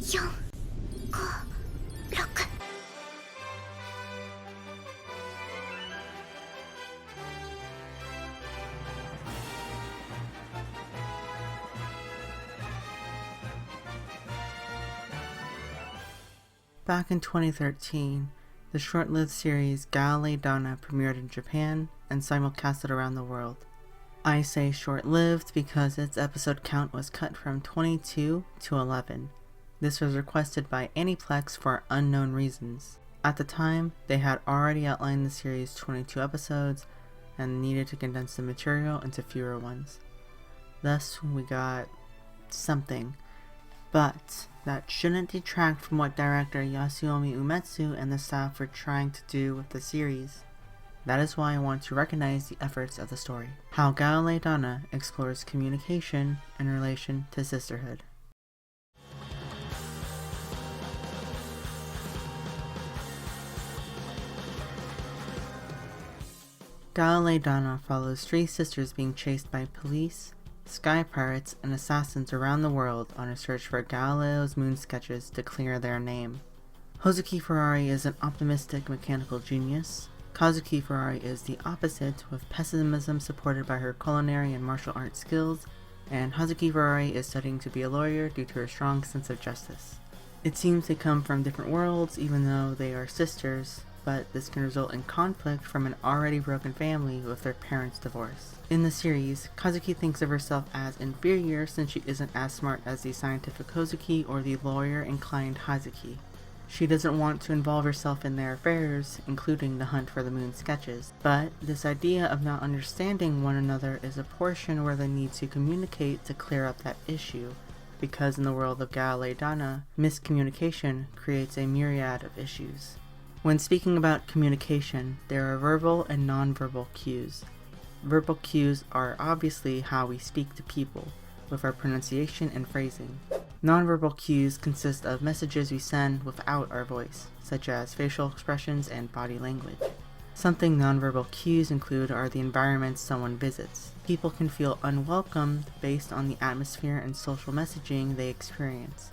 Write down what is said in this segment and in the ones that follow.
4、5、6。 Back in 2013, the short-lived series Galilei Donna premiered in Japan and simulcasted around the world. I say short-lived because its episode count was cut from 22 to 11. This was requested by Aniplex for unknown reasons. At the time, they had already outlined the series' 22 episodes and needed to condense the material into fewer ones. Thus, we got something. But that shouldn't detract from what director Yasuomi Umetsu and the staff were trying to do with the series. That is why I want to recognize the efforts of the story. How Galilei Donna explores communication in relation to sisterhood. Galilei Donna follows three sisters being chased by police, sky pirates, and assassins around the world on a search for Galileo's moon sketches to clear their name. Hozuki Ferrari is an optimistic mechanical genius. Kazuki Ferrari is the opposite, with pessimism supported by her culinary and martial arts skills, and Hozuki Ferrari is studying to be a lawyer due to her strong sense of justice. It seems they come from different worlds even though they are sisters, but this can result in conflict from an already broken family with their parents' divorce. In the series, Kazuki thinks of herself as inferior since she isn't as smart as the scientific Hozuki or the lawyer-inclined Hazuki. She doesn't want to involve herself in their affairs, including the hunt for the moon sketches. But this idea of not understanding one another is a portion where they need to communicate to clear up that issue, because in the world of Galilei Donna, miscommunication creates a myriad of issues. When speaking about communication, there are verbal and nonverbal cues. Verbal cues are obviously how we speak to people, with our pronunciation and phrasing. Nonverbal cues consist of messages we send without our voice, such as facial expressions and body language. Something nonverbal cues include are the environments someone visits. People can feel unwelcomed based on the atmosphere and social messaging they experience.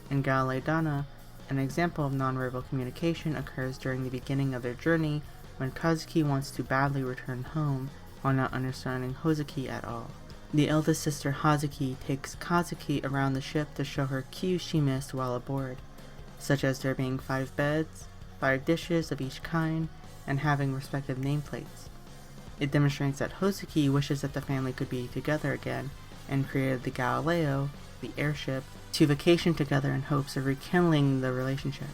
In Galilei Donna, an example of nonverbal communication occurs during the beginning of their journey when Kazuki wants to badly return home while not understanding Hozuki at all. The eldest sister Hazuki takes Kazuki around the ship to show her cues she missed while aboard, such as there being 5 beds, 5 dishes of each kind, and having respective nameplates. It demonstrates that Hozuki wishes that the family could be together again and created the Galileo, the airship, to vacation together in hopes of rekindling the relationship.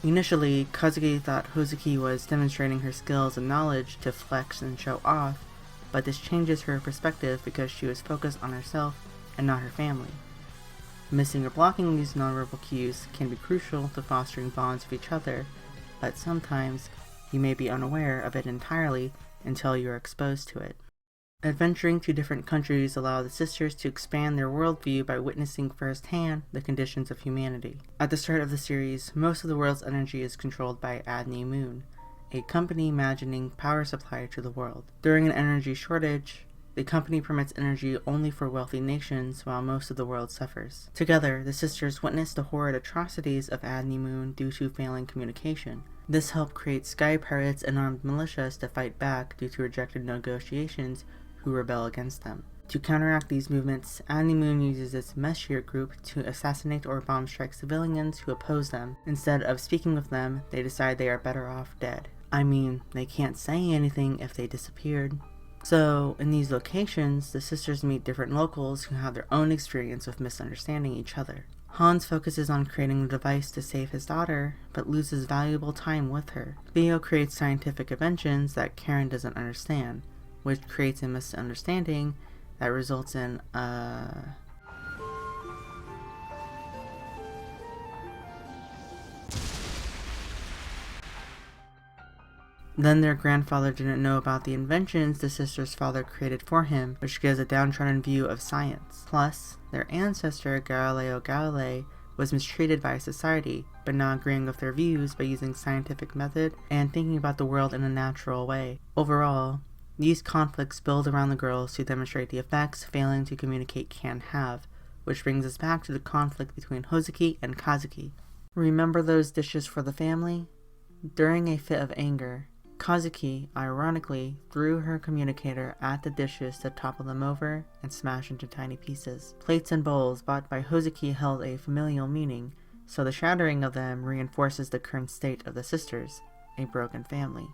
Initially, Kazuki thought Hozuki was demonstrating her skills and knowledge to flex and show off, but this changes her perspective because she was focused on herself and not her family. Missing or blocking these nonverbal cues can be crucial to fostering bonds with each other, but sometimes you may be unaware of it entirely until you are exposed to it. Adventuring to different countries allow the sisters to expand their worldview by witnessing firsthand the conditions of humanity. At the start of the series, most of the world's energy is controlled by Adni Moon, a company imagining power supply to the world. During an energy shortage, the company permits energy only for wealthy nations while most of the world suffers. Together, the sisters witness the horrid atrocities of Adni Moon due to failing communication. This helped create sky pirates and armed militias to fight back due to rejected negotiations who rebel against them. To counteract these movements, Adni Moon uses its Messier group to assassinate or bomb strike civilians who oppose them. Instead of speaking with them, they decide they are better off dead. I mean, they can't say anything if they disappeared. So, in these locations, the sisters meet different locals who have their own experience with misunderstanding each other. Hans focuses on creating a device to save his daughter, but loses valuable time with her. Theo creates scientific inventions that Karen doesn't understand, which creates a misunderstanding that results in, Then their grandfather didn't know about the inventions the sister's father created for him, which gives a downtrodden view of science. Plus, their ancestor, Galileo Galilei, was mistreated by society, but not agreeing with their views by using scientific method and thinking about the world in a natural way. Overall, these conflicts build around the girls to demonstrate the effects failing to communicate can have, which brings us back to the conflict between Hozuki and Kazuki. Remember those dishes for the family? During a fit of anger, Kazuki, ironically, threw her communicator at the dishes to topple them over and smash into tiny pieces. Plates and bowls bought by Hozuki held a familial meaning, so the shattering of them reinforces the current state of the sisters, a broken family.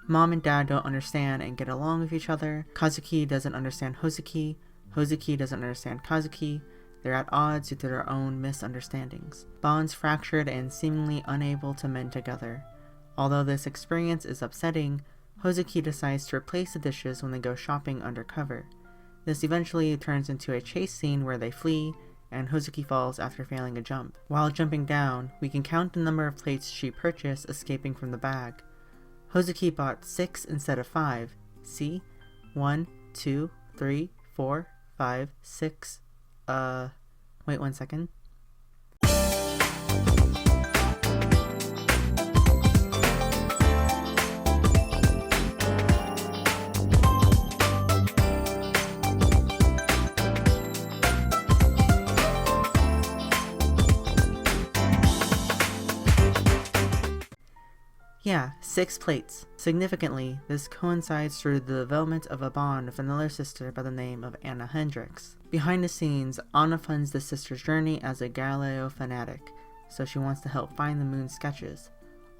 Mom and Dad don't understand and get along with each other. Kazuki doesn't understand Hozuki. Hozuki doesn't understand Kazuki. They're at odds due to their own misunderstandings. Bonds fractured and seemingly unable to mend together. Although this experience is upsetting, Hozuki decides to replace the dishes when they go shopping undercover. This eventually turns into a chase scene where they flee, and Hozuki falls after failing a jump. While jumping down, we can count the number of plates she purchased escaping from the bag. Hozuki bought 6 instead of 5. See? 1, 2, 3, 4, 5, 6. Wait 1 second. Yeah, 6 plates. Significantly, this coincides through the development of a bond with another sister by the name of Anna Hendricks. Behind the scenes, Anna funds the sister's journey as a Galileo fanatic, so she wants to help find the moon sketches.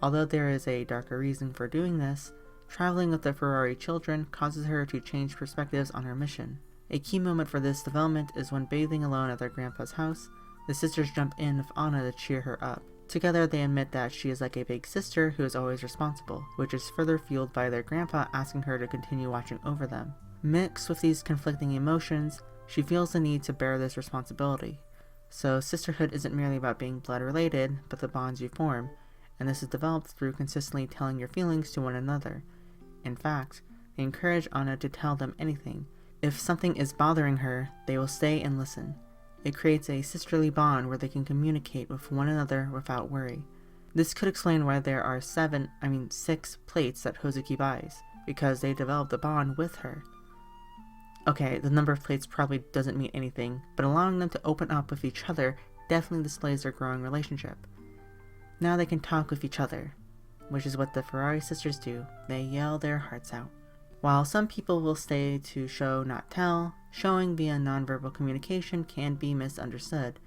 Although there is a darker reason for doing this, traveling with the Ferrari children causes her to change perspectives on her mission. A key moment for this development is when bathing alone at their grandpa's house, the sisters jump in with Anna to cheer her up. Together they admit that she is like a big sister who is always responsible, which is further fueled by their grandpa asking her to continue watching over them. Mixed with these conflicting emotions, she feels the need to bear this responsibility. So sisterhood isn't merely about being blood related, but the bonds you form, and this is developed through consistently telling your feelings to one another. In fact, they encourage Anna to tell them anything. If something is bothering her, they will stay and listen. It creates a sisterly bond where they can communicate with one another without worry. This could explain why there are 6 plates that Hozuki buys, because they developed a bond with her. Okay, the number of plates probably doesn't mean anything, but allowing them to open up with each other definitely displays their growing relationship. Now they can talk with each other, which is what the Ferrari sisters do. They yell their hearts out. While some people will stay to show not tell, showing via nonverbal communication can be misunderstood,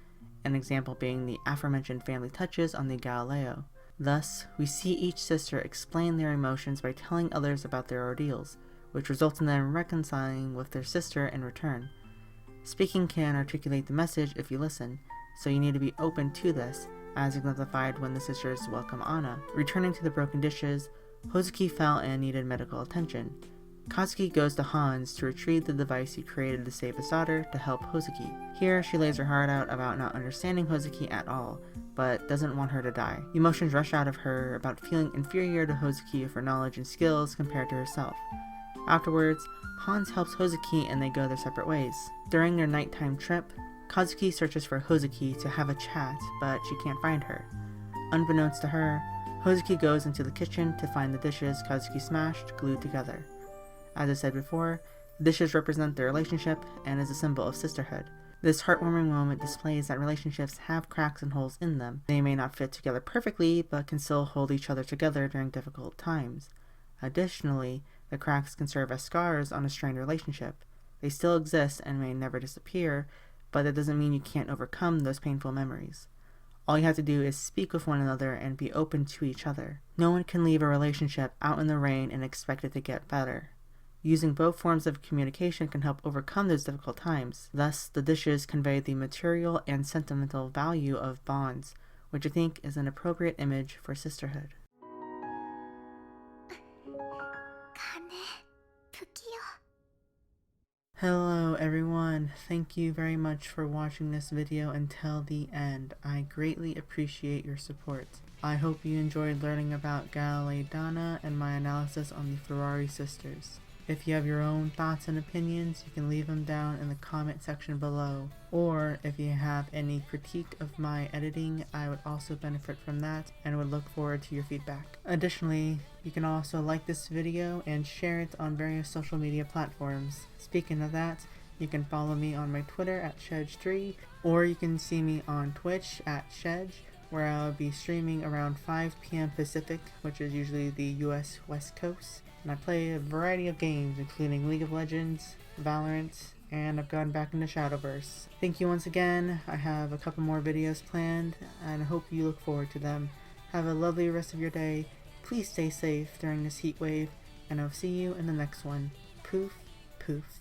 an example being the aforementioned family touches on the Galileo. Thus, we see each sister explain their emotions by telling others about their ordeals, which results in them reconciling with their sister in return. Speaking can articulate the message if you listen, so you need to be open to this, as exemplified when the sisters welcome Anna. Returning to the broken dishes, Hozuki fell and needed medical attention. Kazuki goes to Hans to retrieve the device he created to save his daughter to help Hozuki. Here, she lays her heart out about not understanding Hozuki at all, but doesn't want her to die. Emotions rush out of her about feeling inferior to Hozuki for knowledge and skills compared to herself. Afterwards, Hans helps Hozuki and they go their separate ways. During their nighttime trip, Kazuki searches for Hozuki to have a chat, but she can't find her. Unbeknownst to her, Hozuki goes into the kitchen to find the dishes Kazuki smashed glued together. As I said before, the dishes represent their relationship and is a symbol of sisterhood. This heartwarming moment displays that relationships have cracks and holes in them. They may not fit together perfectly, but can still hold each other together during difficult times. Additionally, the cracks can serve as scars on a strained relationship. They still exist and may never disappear, but that doesn't mean you can't overcome those painful memories. All you have to do is speak with one another and be open to each other. No one can leave a relationship out in the rain and expect it to get better. Using both forms of communication can help overcome those difficult times. Thus, the dishes convey the material and sentimental value of bonds, which I think is an appropriate image for sisterhood. Hello everyone, thank you very much for watching this video until the end. I greatly appreciate your support. I hope you enjoyed learning about Galilei Donna and my analysis on the Ferrari sisters. If you have your own thoughts and opinions, you can leave them down in the comment section below. Or if you have any critique of my editing, I would also benefit from that and would look forward to your feedback. Additionally, you can also like this video and share it on various social media platforms. Speaking of that, You can follow me on my Twitter at Shedge3, or you can see me on Twitch at Shedge, where I'll be streaming around 5 p.m. Pacific, which is usually the US West Coast. And I play a variety of games, including League of Legends, Valorant, and I've gone back into Shadowverse. Thank you once again. I have a couple more videos planned, and I hope you look forward to them. Have a lovely rest of your day. Please stay safe during this heat wave, and I'll see you in the next one. Poof, poof.